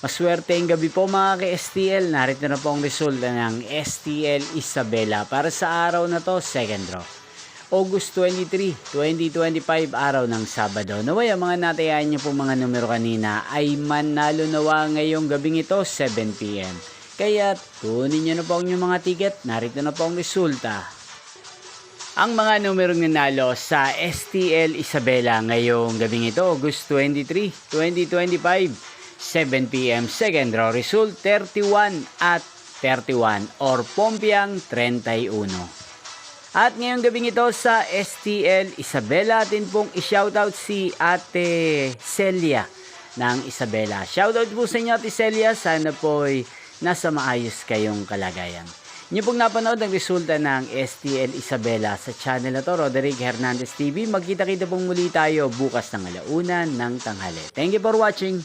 Maswerteng gabi po mga ka-STL. Narito na po ang resulta ng STL Isabela para sa araw na to, second draw. August 23, 2025, araw ng Sabado. Naway ang mga natayan niyo po mga numero kanina ay manalo nawa ngayong gabing ito, 7 PM. Kaya tunin niyo na po ang inyong mga ticket. Narito na po ang resulta. Ang mga numerong nanalo sa STL Isabela ngayong gabing ito, August 23, 2025, 7 PM, second draw result 31 at 31 or Pompiang 31. At ngayong gabing ito sa STL Isabela, atin pong i-shoutout si Ate Celia ng Isabela. Shoutout po sa inyo Ate Celia, sana po'y nasa maayos kayong kalagayan. Inyo pong napanood ang resulta ng STL Isabela sa channel na to, Roderick Hernandez TV. Magkita-kita pong muli tayo bukas ng 1:00 ng tanghali. Thank you for watching.